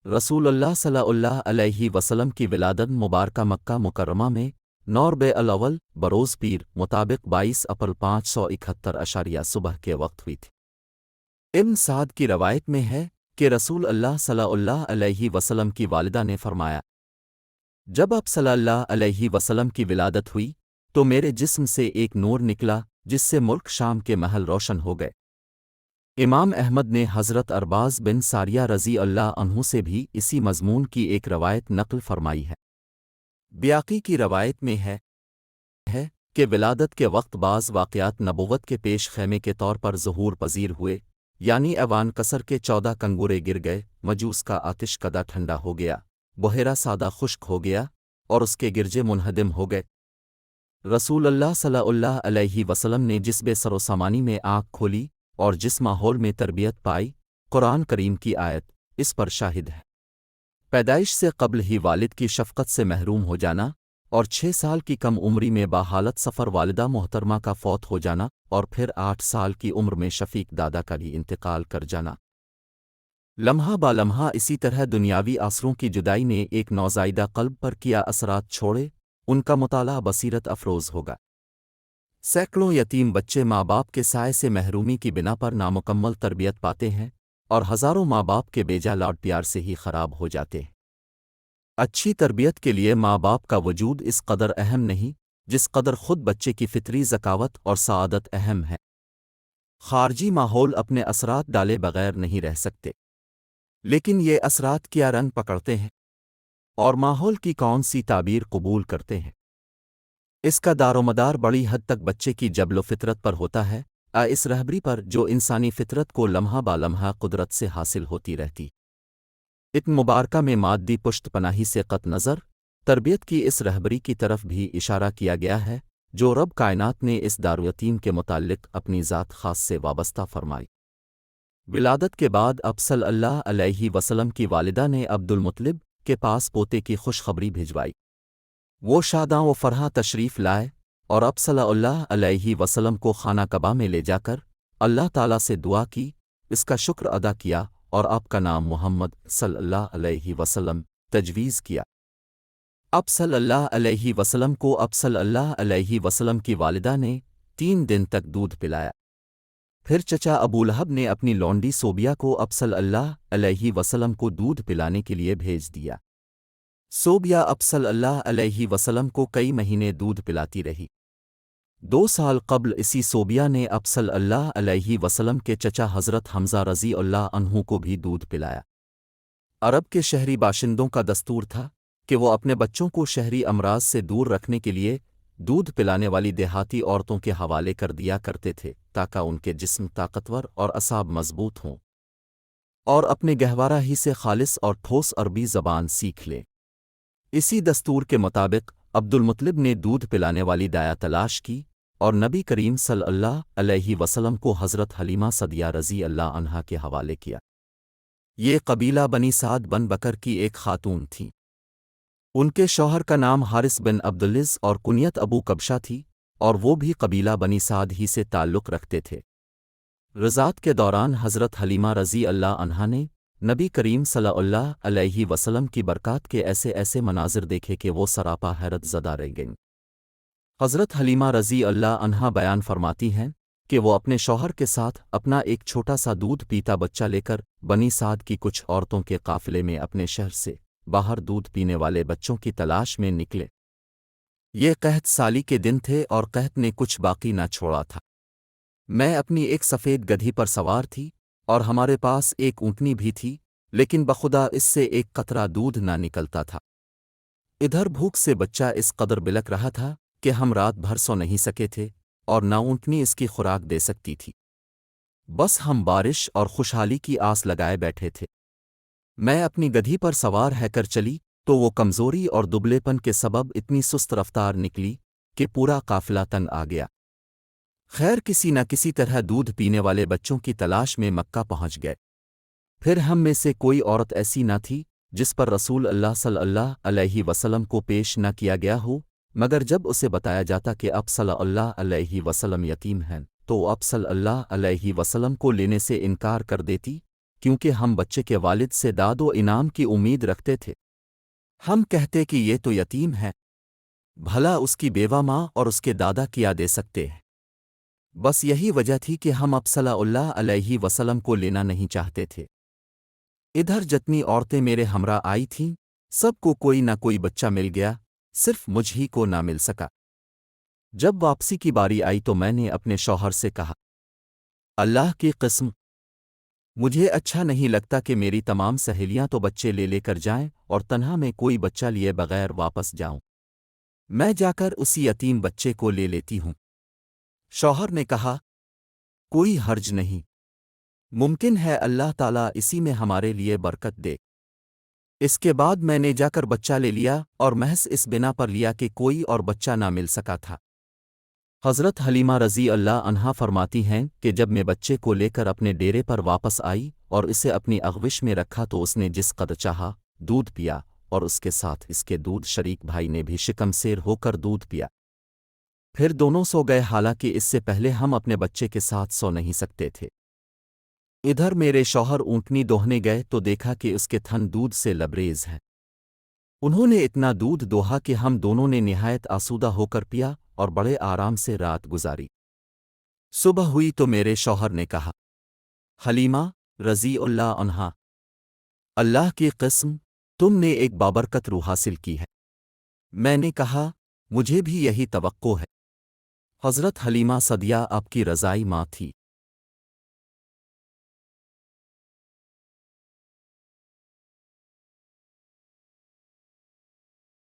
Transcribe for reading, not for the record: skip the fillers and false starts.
رسول اللہ صلی اللہ علیہ وسلم کی ولادت مبارکہ مکہ مکرمہ میں 9 ربیع الاول بروز پیر مطابق 22 اپریل 571 صبح کے وقت ہوئی تھی۔ ابن سعد کی روایت میں ہے کہ رسول اللہ صلی اللہ علیہ وسلم کی والدہ نے فرمایا، جب آپ صلی اللہ علیہ وسلم کی ولادت ہوئی تو میرے جسم سے ایک نور نکلا جس سے ملک شام کے محل روشن ہو گئے۔ امام احمد نے حضرت ارباز بن ساریہ رضی اللہ عنہ سے بھی اسی مضمون کی ایک روایت نقل فرمائی ہے۔ بیاقی کی روایت میں ہے کہ ولادت کے وقت بعض واقعات نبوت کے پیش خیمے کے طور پر ظہور پذیر ہوئے، یعنی ایوان کسر کے 14 کنگورے گر گئے، مجوس کا آتش کدا ٹھنڈا ہو گیا، بحیرہ سادہ خشک ہو گیا اور اس کے گرجے منہدم ہو گئے۔ رسول اللہ صلی اللہ علیہ وسلم نے جس بے سر و سامانی میں آنکھ کھولی اور جس ماحول میں تربیت پائی، قرآن کریم کی آیت اس پر شاہد ہے۔ پیدائش سے قبل ہی والد کی شفقت سے محروم ہو جانا اور 6 سال کی کم عمری میں باحالت سفر والدہ محترمہ کا فوت ہو جانا اور پھر 8 سال کی عمر میں شفیق دادا کا بھی انتقال کر جانا، لمحہ با لمحہ اسی طرح دنیاوی آثروں کی جدائی نے ایک نوزائیدہ قلب پر کیا اثرات چھوڑے، ان کا مطالعہ بصیرت افروز ہوگا۔ سینکڑوں یتیم بچے ماں باپ کے سائے سے محرومی کی بنا پر نامکمل تربیت پاتے ہیں اور ہزاروں ماں باپ کے بیجا لاڈ پیار سے ہی خراب ہو جاتے ہیں۔ اچھی تربیت کے لیے ماں باپ کا وجود اس قدر اہم نہیں جس قدر خود بچے کی فطری ذکاوت اور سعادت اہم ہے۔ خارجی ماحول اپنے اثرات ڈالے بغیر نہیں رہ سکتے، لیکن یہ اثرات کیا رنگ پکڑتے ہیں اور ماحول کی کون سی تعبیر قبول کرتے ہیں، اس کا دار و مدار بڑی حد تک بچے کی جبل و فطرت پر ہوتا ہے، اس رہبری پر جو انسانی فطرت کو لمحہ با لمحہ قدرت سے حاصل ہوتی رہتی۔ اتن مبارکہ میں مادی پشت پناہی سے قطع نظر تربیت کی اس رہبری کی طرف بھی اشارہ کیا گیا ہے جو رب کائنات نے اس دارویتیم کے متعلق اپنی ذات خاص سے وابستہ فرمائی۔ ولادت کے بعد اب صلی اللہ علیہ وسلم کی والدہ نے عبد المطلب کے پاس پوتے کی خوشخبری بھجوائی۔ وہ شاداں و فرحاں تشریف لائے اور اب صلی اللہ علیہ وسلم کو خانہ کعبہ میں لے جا کر اللہ تعالیٰ سے دعا کی، اس کا شکر ادا کیا اور آپ کا نام محمد صلی اللہ علیہ وسلم تجویز کیا۔ اب صلی اللہ علیہ وسلم کو اب صلی اللہ علیہ وسلم کی والدہ نے 3 دن تک دودھ پلایا۔ پھر چچا ابو لہب نے اپنی لونڈی صوبیہ کو اب صلی اللہ علیہ وسلم کو دودھ پلانے کے لیے بھیج دیا۔ صوبیہ اب صلی اللہ علیہ وسلم کو کئی مہینے دودھ پلاتی رہی۔ 2 سال قبل اسی صوبیہ نے اب صلی اللہ علیہ وسلم کے چچا حضرت حمزہ رضی اللہ عنہ کو بھی دودھ پلایا۔ عرب کے شہری باشندوں کا دستور تھا کہ وہ اپنے بچوں کو شہری امراض سے دور رکھنے کے لیے دودھ پلانے والی دیہاتی عورتوں کے حوالے کر دیا کرتے تھے تاکہ ان کے جسم طاقتور اور اعصاب مضبوط ہوں اور اپنے گہوارہ ہی سے خالص اور ٹھوس عربی زبان سیکھ لیں۔ اسی دستور کے مطابق عبد المطلب نے دودھ پلانے والی دایا تلاش کی اور نبی کریم صلی اللہ علیہ وسلم کو حضرت حلیمہ سعدیہ رضی اللہ عنہا کے حوالے کیا۔ یہ قبیلہ بنی سعد بن بکر کی ایک خاتون تھیں۔ ان کے شوہر کا نام حارث بن عبدالعز اور کنیت ابو کبشہ تھی اور وہ بھی قبیلہ بنی سعد ہی سے تعلق رکھتے تھے۔ رضاعت کے دوران حضرت حلیمہ رضی اللہ عنہا نے نبی کریم صلی اللہ علیہ وسلم کی برکات کے ایسے مناظر دیکھے کہ وہ سراپا حیرت زدہ رہ گئیں۔ حضرت حلیمہ رضی اللہ عنہا بیان فرماتی ہیں کہ وہ اپنے شوہر کے ساتھ اپنا ایک چھوٹا سا دودھ پیتا بچہ لے کر بنی سعد کی کچھ عورتوں کے قافلے میں اپنے شہر سے باہر دودھ پینے والے بچوں کی تلاش میں نکلے۔ یہ قحط سالی کے دن تھے اور قحط نے کچھ باقی نہ چھوڑا تھا۔ میں اپنی ایک سفید گدھی پر سوار تھی اور ہمارے پاس ایک اونٹنی بھی تھی، لیکن بخدا اس سے ایک قطرہ دودھ نہ نکلتا تھا۔ ادھر بھوک سے بچہ اس قدر بلک رہا تھا کہ ہم رات بھر سو نہیں سکے تھے اور نہ اونٹنی اس کی خوراک دے سکتی تھی۔ بس ہم بارش اور خوشحالی کی آس لگائے بیٹھے تھے۔ میں اپنی گدھی پر سوار ہے کر چلی تو وہ کمزوری اور دبلے پن کے سبب اتنی سست رفتار نکلی کہ پورا قافلہ تنگ آ گیا۔ خیر کسی نہ کسی طرح دودھ پینے والے بچوں کی تلاش میں مکہ پہنچ گئے۔ پھر ہم میں سے کوئی عورت ایسی نہ تھی جس پر رسول اللہ صلی اللہ علیہ وسلم کو پیش نہ کیا گیا ہو، مگر جب اسے بتایا جاتا کہ اب صلی اللہ علیہ وسلم یتیم ہیں تو اب صلی اللہ علیہ وسلم کو لینے سے انکار کر دیتی کیونکہ ہم بچے کے والد سے داد و انعام کی امید رکھتے تھے۔ ہم کہتے کہ یہ تو یتیم ہے، بھلا اس کی بیوہ ماں اور اس کے دادا کیا دے سکتے ہیں؟ بس یہی وجہ تھی کہ ہم اب صلی اللہ علیہ وسلم کو لینا نہیں چاہتے تھے۔ ادھر جتنی عورتیں میرے ہمراہ آئی تھیں، سب کو کوئی نہ کوئی بچہ مل گیا، صرف مجھ ہی کو نہ مل سکا۔ جب واپسی کی باری آئی تو میں نے اپنے شوہر سے کہا، اللہ کی قسم، مجھے اچھا نہیں لگتا کہ میری تمام سہیلیاں تو بچے لے لے کر جائیں اور تنہا میں کوئی بچہ لیے بغیر واپس جاؤں۔ میں جا کر اسی یتیم بچے کو لے لیتی ہوں۔ شوہر نے کہا، کوئی حرج نہیں، ممکن ہے اللہ تعالیٰ اسی میں ہمارے لیے برکت دے۔ اس کے بعد میں نے جا کر بچہ لے لیا اور محض اس بنا پر لیا کہ کوئی اور بچہ نہ مل سکا تھا۔ حضرت حلیمہ رضی اللہ عنہا فرماتی ہیں کہ جب میں بچے کو لے کر اپنے ڈیرے پر واپس آئی اور اسے اپنی اغوش میں رکھا تو اس نے جس قدر چاہا دودھ پیا، اور اس کے ساتھ اس کے دودھ شریک بھائی نے بھی شکم سیر ہو کر دودھ پیا۔ پھر دونوں سو گئے، حالانکہ اس سے پہلے ہم اپنے بچے کے ساتھ سو نہیں سکتے تھے۔ ادھر میرے شوہر اونٹنی دوہنے گئے تو دیکھا کہ اس کے تھن دودھ سے لبریز ہے۔ انہوں نے اتنا دودھ دوہا کہ ہم دونوں نے نہایت آسودہ ہو کر پیا اور بڑے آرام سے رات گزاری۔ صبح ہوئی تو میرے شوہر نے کہا، حلیمہ رضی اللہ عنہا، اللہ کی قسم، تم نے ایک بابرکت روح حاصل کی ہے۔ میں نے کہا، مجھے بھی یہی توقع ہے۔ حضرت حلیمہ سعدیہ آپ کی رضائی ماں تھی۔